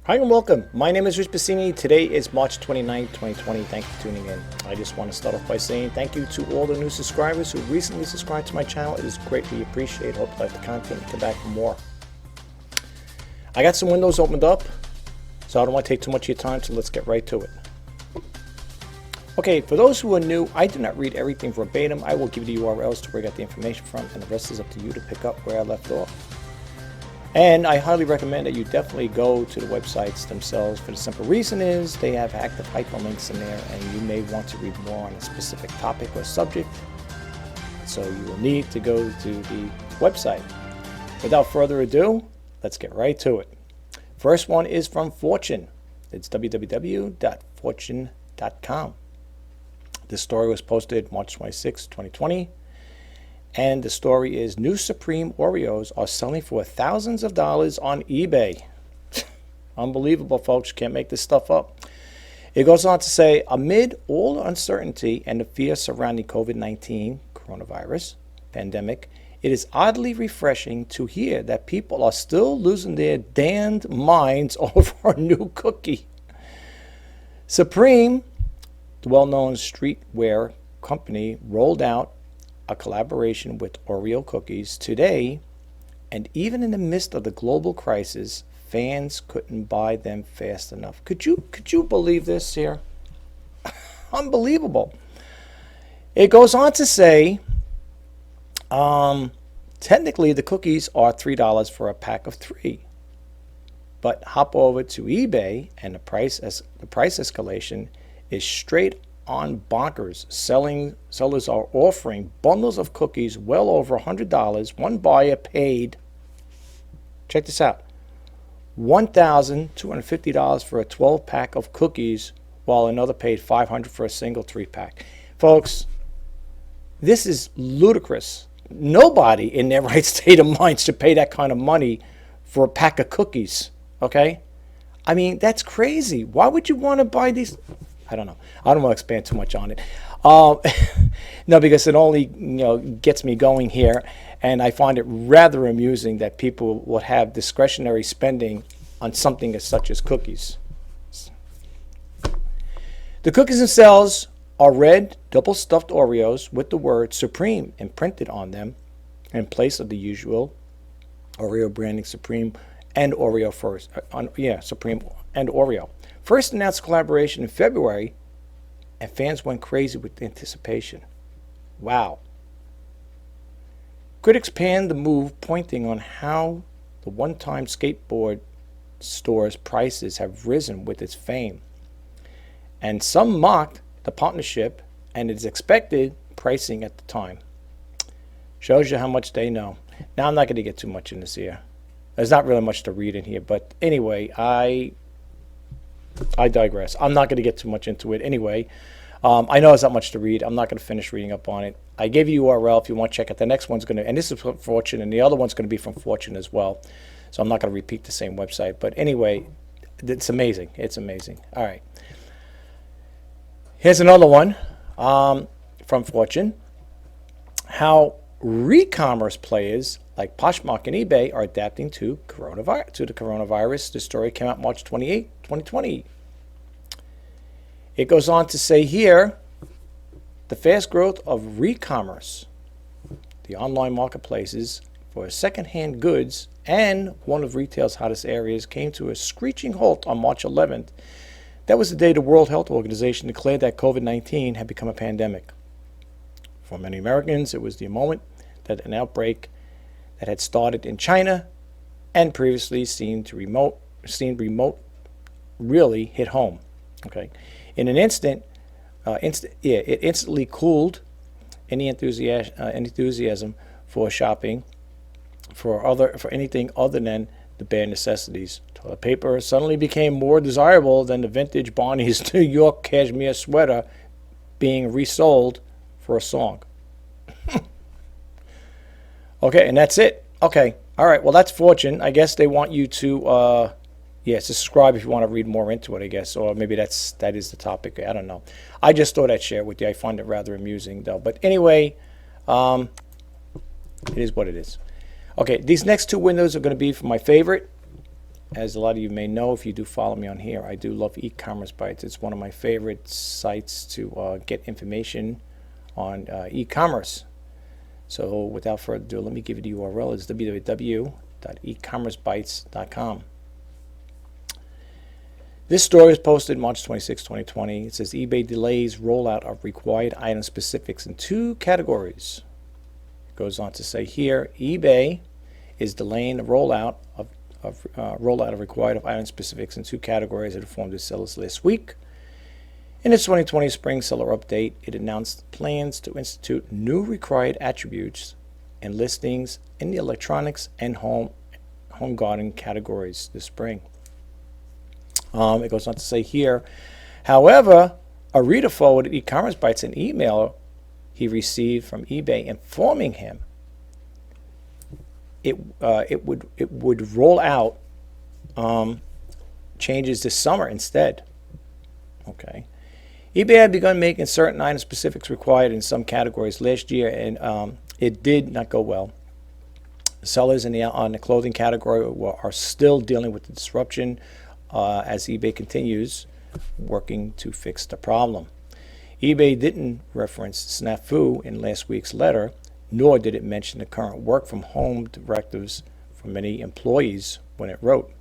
Hi and welcome. My name is Rich Pasini. Today is March 29th, 2020. Thank you for tuning in. I just want to start off by saying thank you to all the new subscribers who recently subscribed to my channel. It is greatly appreciated. Hope you like the content and come back for more. I got some windows opened up, so I don't want to take too much of your time, so let's get right to it. Okay, for those who are new, I did not read everything verbatim. I will give you the URLs to where I got the information from, and the rest is up to you to pick up where I left off. And I highly recommend that you definitely go to the websites themselves, for the simple reason is they have active hyperlinks in there, and you may want to read more on a specific topic or subject. So you will need to go to the website. Without further ado, let's get right to it. First one is from Fortune. It's www.fortune.com. This story was posted March 26, 2020. And the story is new Supreme Oreos are selling for thousands of dollars on eBay. Unbelievable, folks. You can't make this stuff up. It goes on to say, amid all the uncertainty and the fear surrounding COVID-19 coronavirus pandemic, it is oddly refreshing to hear that people are still losing their damned minds over a new cookie. Supreme, the well-known streetwear company, rolled out a collaboration with Oreo cookies today, and even in the midst of the global crisis, fans couldn't buy them fast enough. Could you believe this here? Unbelievable. It goes on to say, technically the cookies are $3 for a pack of 3. But hop over to eBay and the price escalation is straight on bonkers. Sellers are offering bundles of cookies well over $100. One buyer paid, check this out, $1,250 for a 12-pack of cookies, while another paid $500 for a single 3-pack. Folks, this is ludicrous. Nobody in their right state of mind should pay that kind of money for a pack of cookies, okay? I mean, that's crazy. Why would you want to buy these? I don't know. I don't want to expand too much on it. No, because it only gets me going here, and I find it rather amusing that people would have discretionary spending on something as such as cookies. The cookies themselves are red, double-stuffed Oreos with the word Supreme imprinted on them in place of the usual Oreo branding Supreme and Oreo first. Supreme and Oreo. First announced collaboration in February, and fans went crazy with anticipation. Wow. Critics panned the move, pointing on how the one-time skateboard store's prices have risen with its fame. And some mocked the partnership and its expected pricing at the time. Shows you how much they know. Now, I'm not going to get too much in this here. There's not really much to read in here, but anyway, I digress. I'm not going to get too much into it anyway. I know there's not much to read. I'm not going to finish reading up on it. I gave you URL if you want to check it. The next one's going to, and this is from Fortune, and the other one's going to be from Fortune as well. So I'm not going to repeat the same website. But anyway, it's amazing. It's amazing. All right. Here's another one from Fortune. How re-commerce players like Poshmark and eBay are adapting to the coronavirus. The story came out March 28, 2020. It goes on to say here, the fast growth of re-commerce, the online marketplaces for secondhand goods, and one of retail's hottest areas came to a screeching halt on March 11th. That was the day the World Health Organization declared that COVID-19 had become a pandemic. For many Americans, it was the moment that an outbreak that had started in China and previously seemed remote really hit home. Okay, in an instant, it instantly cooled any enthusiasm for shopping for anything other than the bare necessities. Toilet paper suddenly became more desirable than the vintage Barney's New York cashmere sweater being resold for a song. Okay, and that's it. Okay, all right, well, that's Fortune. I guess they want you to subscribe if you want to read more into it, I guess, or maybe that is the topic. I don't know. I just thought I'd share it with you. I find it rather amusing, though. But anyway, it is what it is. Okay, these next two windows are going to be for my favorite, as a lot of you may know, if you do follow me on here, I do love e-commerce bites. It's one of my favorite sites to get information on e-commerce. So without further ado, let me give you the URL. It's www.ecommercebites.com. This story is posted March 26, 2020. It says eBay delays rollout of required item specifics in 2 categories. It goes on to say here, eBay is delaying the rollout of required item specifics in 2 categories. It informed its sellers last week. In its 2020 spring seller update, it announced plans to institute new required attributes and listings in the electronics and home garden categories this spring. It goes on to say here, however, a reader forwarded e-commerce bites an email he received from eBay informing him it would roll out changes this summer instead. Okay. eBay had begun making certain item specifics required in some categories last year, and it did not go well. Sellers on the clothing category are still dealing with the disruption as eBay continues working to fix the problem. eBay didn't reference snafu in last week's letter, nor did it mention the current work from home directives for many employees when it wrote,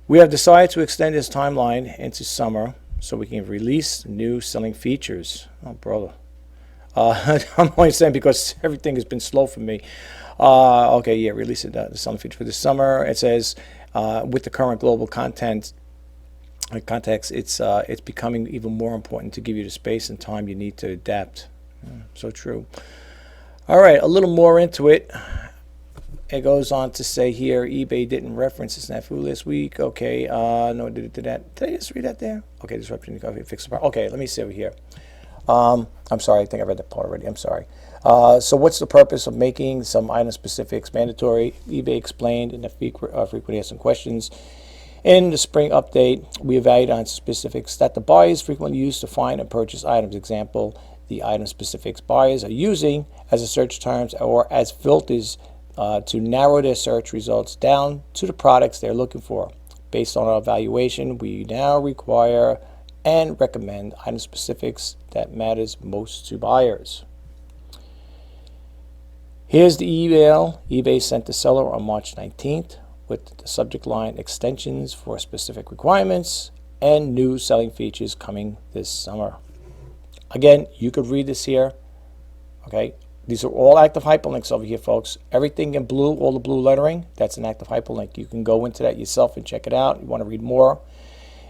"We have decided to extend this timeline into summer so we can release new selling features." Oh, brother. I'm only saying because everything has been slow for me. Okay, yeah, release the selling feature for this summer. It says, with the current global context, it's becoming even more important to give you the space and time you need to adapt. So true. All right, a little more into it. It goes on to say here, eBay didn't reference the snafu last week. Okay, no, did that? Did I just read that there? Okay, disruption. Okay, fix the problem. Okay, let me see over here. I'm sorry, I think I read that part already. I'm sorry. So what's the purpose of making some item specifics mandatory? eBay explained in the frequently asked questions. In the spring update, we evaluated on specifics that the buyers frequently use to find and purchase items. Example, the item specifics buyers are using as a search terms or as filters to narrow their search results down to the products they're looking for. Based on our evaluation, we now require and recommend item specifics that matters most to buyers. Here's the email eBay sent the seller on March 19th with the subject line extensions for specific requirements and new selling features coming this summer. Again, you could read this here. Okay, these are all active hyperlinks over here, folks. Everything in blue, all the blue lettering, that's an active hyperlink. You can go into that yourself and check it out. You want to read more.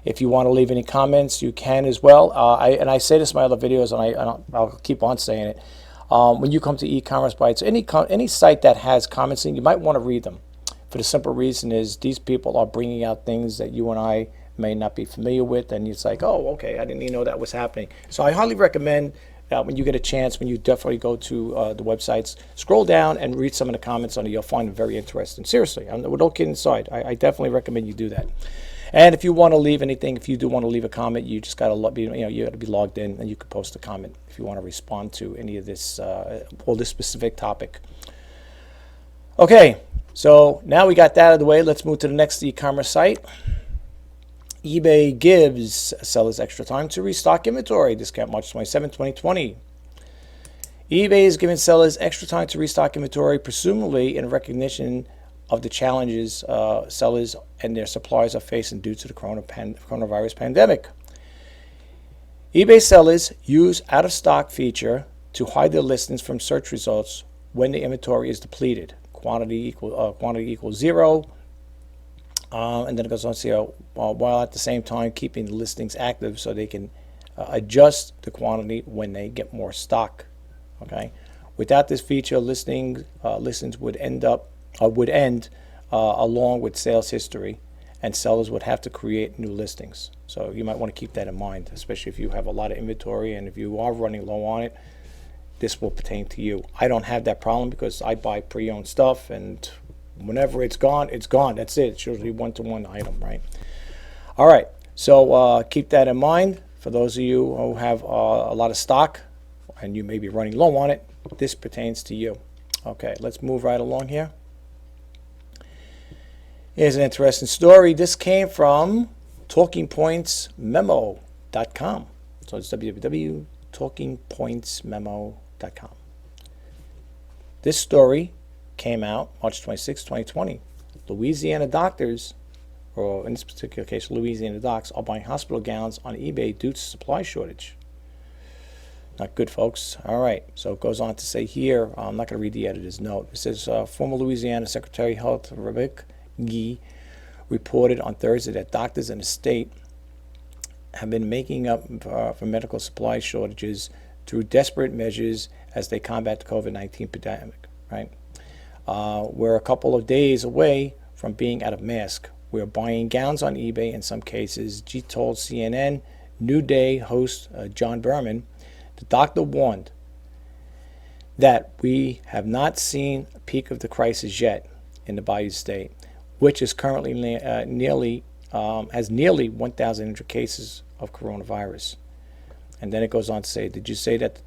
If you want to leave any comments, you can as well. I say this in my other videos, and I'll keep on saying it. When you come to e-commerce bites, any site that has comments in, you might want to read them. For the simple reason is these people are bringing out things that you and I may not be familiar with, and it's like, oh, okay, I didn't even know that was happening. So I highly recommend that when you get a chance, when you definitely go to the websites, scroll down and read some of the comments on it. You'll find them very interesting. Seriously, with no kidding aside, I definitely recommend you do that. And if you want to leave anything, if you do want to leave a comment, you just got to be, you got to be logged in, and you could post a comment if you want to respond to any of this or this specific topic. Okay, so now we got that out of the way. Let's move to the next e-commerce site. eBay gives sellers extra time to restock inventory. Discount March 27, 2020. eBay is giving sellers extra time to restock inventory, presumably in recognition of the challenges sellers and their suppliers are facing due to the coronavirus pandemic. eBay sellers use out-of-stock feature to hide their listings from search results when the inventory is depleted. Quantity equals 0. And then it goes on to say, while at the same time keeping the listings active so they can adjust the quantity when they get more stock. Okay. Without this feature, listings would end along with sales history, and sellers would have to create new listings. So you might want to keep that in mind, especially if you have a lot of inventory and if you are running low on it. This will pertain to you. I don't have that problem because I buy pre-owned stuff, and whenever it's gone, it's gone. That's it. It's usually one-to-one item, right? All right. So keep that in mind. For those of you who have a lot of stock and you may be running low on it, this pertains to you. Okay, let's move right along here. Here's an interesting story. This came from talkingpointsmemo.com. So it's www.talkingpointsmemo.com. This story came out March 26, 2020. Louisiana doctors, or in this particular case, Louisiana docs, are buying hospital gowns on eBay due to supply shortage. Not good, folks. All right. So it goes on to say here, I'm not going to read the editor's note. It says, former Louisiana Secretary of Health Rebecca Gee reported on Thursday that doctors in the state have been making up for medical supply shortages through desperate measures as they combat the COVID-19 pandemic. Right? We're a couple of days away from being out of masks. We're buying gowns on eBay in some cases, Gee told CNN New Day host John Berman. The doctor warned that we have not seen a peak of the crisis yet in the Bayou State, which is currently has nearly 1,800 cases of coronavirus. And then it goes on to say, did you say that the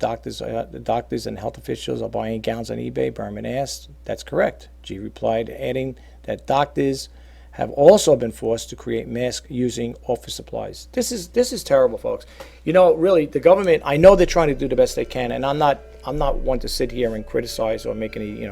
doctors and health officials are buying gowns on eBay? Berman asked. That's correct, Gee replied, adding that doctors have also been forced to create masks using office supplies. This is terrible, folks. You know, really, the government, I know they're trying to do the best they can, and I'm not one to sit here and criticize or make any,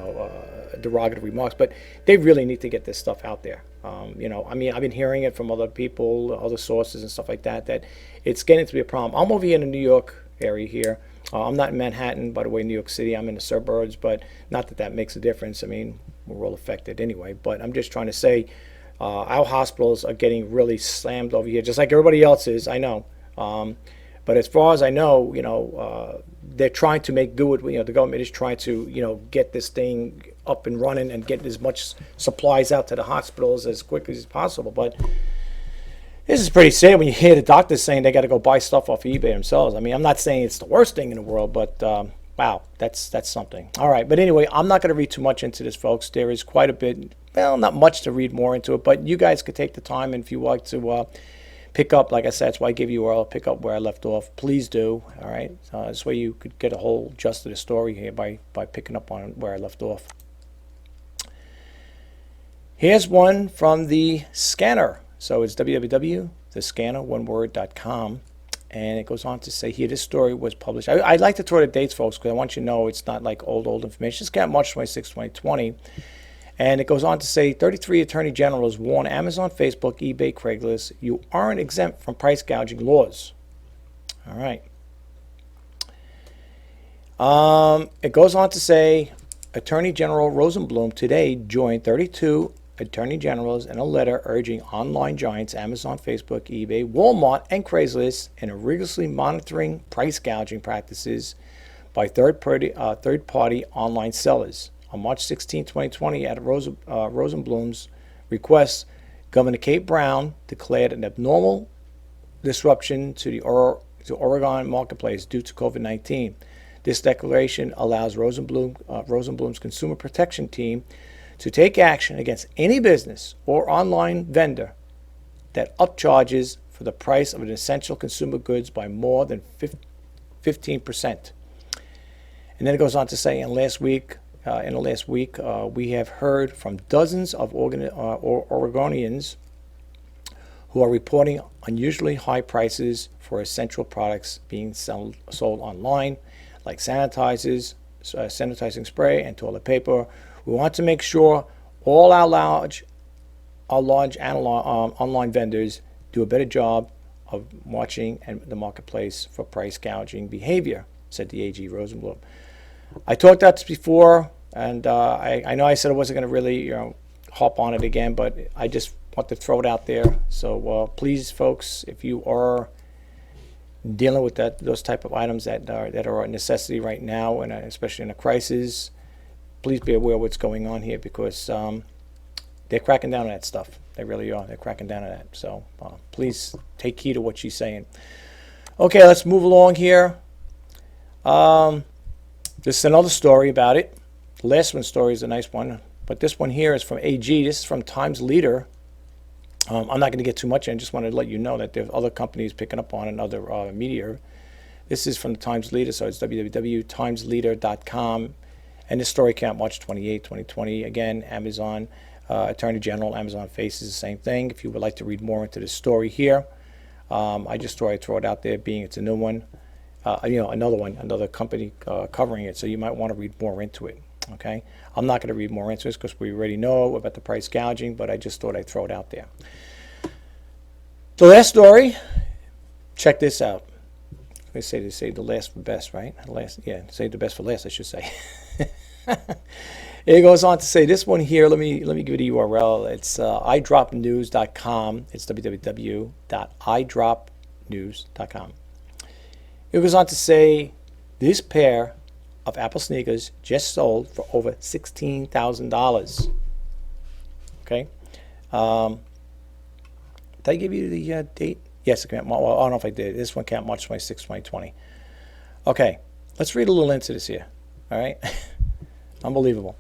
derogatory remarks, but they really need to get this stuff out there. I've been hearing it from other people, other sources and stuff like that, that it's getting to be a problem. I'm over here in the New York area here. I'm not in Manhattan, by the way, New York City. I'm in the suburbs, but not that makes a difference. I mean, we're all affected anyway, but I'm just trying to say, our hospitals are getting really slammed over here, just like everybody else is, I know. But as far as I know, they're trying to make good with, the government is trying to, get this thing up and running and get as much supplies out to the hospitals as quickly as possible. But this is pretty sad when you hear the doctors saying they got to go buy stuff off eBay themselves. I mean, I'm not saying it's the worst thing in the world, but wow, that's something. All right, but anyway, I'm not going to read too much into this, folks. There is quite a bit. Well, not much to read more into it, but you guys could take the time, and if you like to pick up, like I said, that's why I give you a pick up where I left off. Please do. All right, this way you could get a whole gist of the story here by picking up on where I left off. Here's one from the scanner. So it's www.thescanner.com, and it goes on to say here this story was published. I'd like to throw the dates, folks, because I want you to know it's not like old information. It's got March 26, 2020. And it goes on to say 33 attorney generals warn Amazon, Facebook, eBay, Craigslist, you aren't exempt from price gouging laws. All right. It goes on to say Attorney General Rosenblum today joined 32 attorney generals in a letter urging online giants Amazon, Facebook, eBay, Walmart, and Craigslist in a rigorously monitoring price gouging practices by third-party online sellers. On March 16, 2020, at Rosenblum's request, Governor Kate Brown declared an abnormal disruption to the Oregon marketplace due to COVID-19. This declaration allows Rosenblum's consumer protection team to take action against any business or online vendor that upcharges for the price of an essential consumer goods by more than 15%. And then it goes on to say, in the last week, we have heard from dozens of Oregonians who are reporting unusually high prices for essential products being sold online, like sanitizing spray and toilet paper. We want to make sure all our large online vendors do a better job of watching the marketplace for price gouging behavior, said the AG Rosenblum. I talked about this before, and I know I said I wasn't going to really hop on it again, but I just want to throw it out there. So please, folks, if you are dealing with those type of items that are a necessity right now, and especially in a crisis, please be aware of what's going on here, because they're cracking down on that stuff. They really are. They're cracking down on that. So please take heed of what she's saying. Okay, let's move along here. This is another story about it. The last one story is a nice one, but this one here is from AG. This is from Times Leader. I'm not going to get too much in. I just wanted to let you know that there are other companies picking up on it and other media. This is from the Times Leader, so it's www.timesleader.com. And this story came out March 28, 2020. Again, Amazon Attorney General, Amazon faces the same thing. If you would like to read more into this story here, I just thought I'd throw it out there, being it's a new one. Another company covering it, so you might want to read more into it. Okay, I'm not going to read more into this because we already know about the price gouging, but I just thought I'd throw it out there. The last story, check this out. They say the last for best, right? Say the best for last, I should say. It goes on to say this one here. Let me give you the URL. It's idropnews.com. It's www.idropnews.com. It goes on to say this pair of Apple sneakers just sold for over $16,000. Okay. Did I give you the date? Yes, I don't know if I did. This one came out March 26, 2020. Okay, let's read a little into this here. All right. Unbelievable.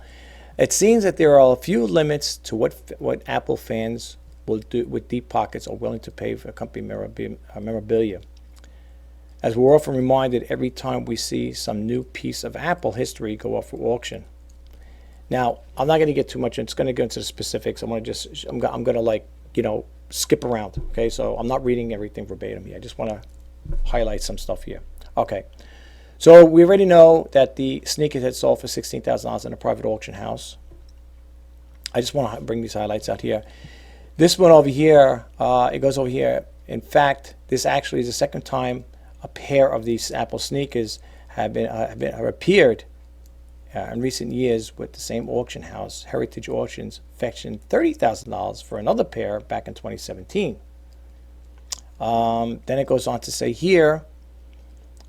It seems that there are a few limits to what Apple fans will do with deep pockets are willing to pay for company memorabilia. As we're often reminded every time we see some new piece of Apple history go up for auction. Now, I'm not going to get too much. It's going to go into the specifics. I'm going to skip around. Okay, so I'm not reading everything verbatim here. I just want to highlight some stuff here. Okay, so we already know that the sneakers had sold for $16,000 in a private auction house. I just want to bring these highlights out here. This one over here, it goes over here. In fact, this actually is the second time a pair of these Apple sneakers have appeared in recent years with the same auction house, Heritage Auctions, fetching $30,000 for another pair back in 2017. Then it goes on to say here,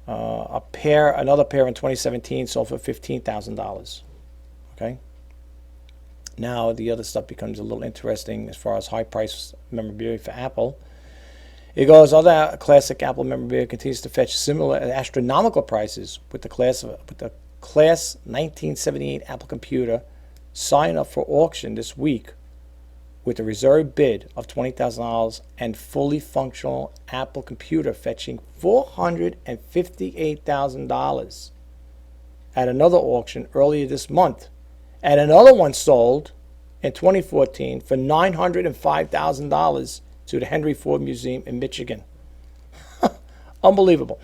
another pair in 2017 sold for $15,000. Okay. Now the other stuff becomes a little interesting as far as high price memorabilia for Apple. It goes, other classic Apple memorabilia continues to fetch similar astronomical prices with the class 1978 Apple computer signed up for auction this week with a reserve bid of $20,000 and fully functional Apple computer fetching $458,000 at another auction earlier this month. And another one sold in 2014 for $905,000 to the Henry Ford Museum in Michigan. Unbelievable.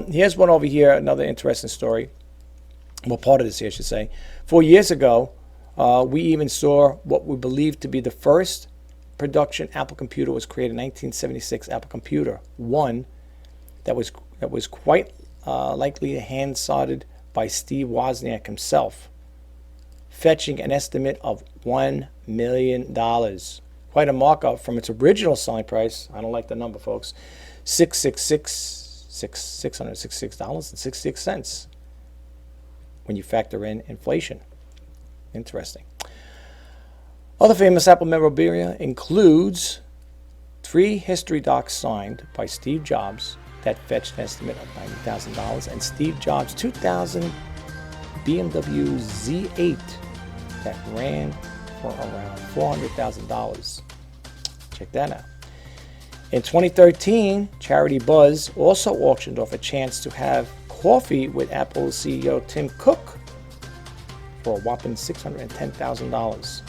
Here's one over here, another interesting story. Well, part of this here, I should say. 4 years ago, we even saw what we believe to be the first production Apple computer was created in 1976 Apple computer, one that was quite likely hand-soldered by Steve Wozniak himself, fetching an estimate of $1 million. Quite a markup from its original selling price. I don't like the number, folks. $666.66 when you factor in inflation. Interesting. Other famous Apple memorabilia includes 3 history docs signed by Steve Jobs that fetched an estimate of $90,000, and Steve Jobs' 2000 BMW Z8 that ran for around $400,000. Check that out. In 2013, Charity Buzz also auctioned off a chance to have coffee with Apple CEO Tim Cook for a whopping $610,000.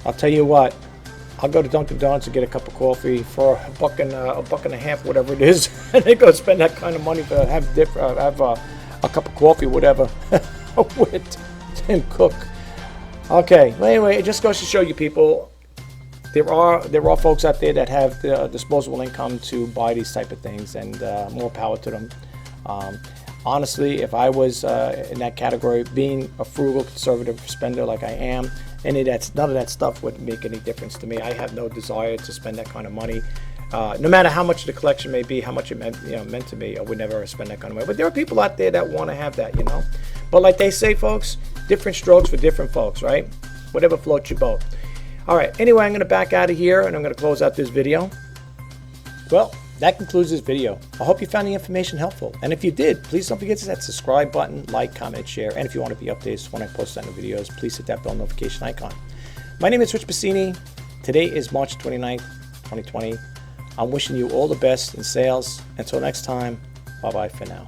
I'll tell you what, I'll go to Dunkin' Donuts and get a cup of coffee for a buck and a half, whatever it is, and they go spend that kind of money to have a cup of coffee, whatever, with Tim Cook. Okay, well, anyway, it just goes to show you people, there are folks out there that have the disposable income to buy these type of things, and more power to them. Honestly, if I was in that category, being a frugal, conservative spender like I am, none of that stuff would make any difference to me. I have no desire to spend that kind of money. No matter how much the collection may be, how much it meant to me, I would never spend that kind of money. But there are people out there that want to have that, But like they say, folks, different strokes for different folks, right? Whatever floats your boat. All right, anyway, I'm going to back out of here, and I'm going to close out this video. Well, that concludes this video. I hope you found the information helpful. And if you did, please don't forget to hit that subscribe button, like, comment, share. And if you want to be updated when I post on the videos, please hit that bell notification icon. My name is Rich Pasini. Today is March 29th, 2020. I'm wishing you all the best in sales. Until next time, bye-bye for now.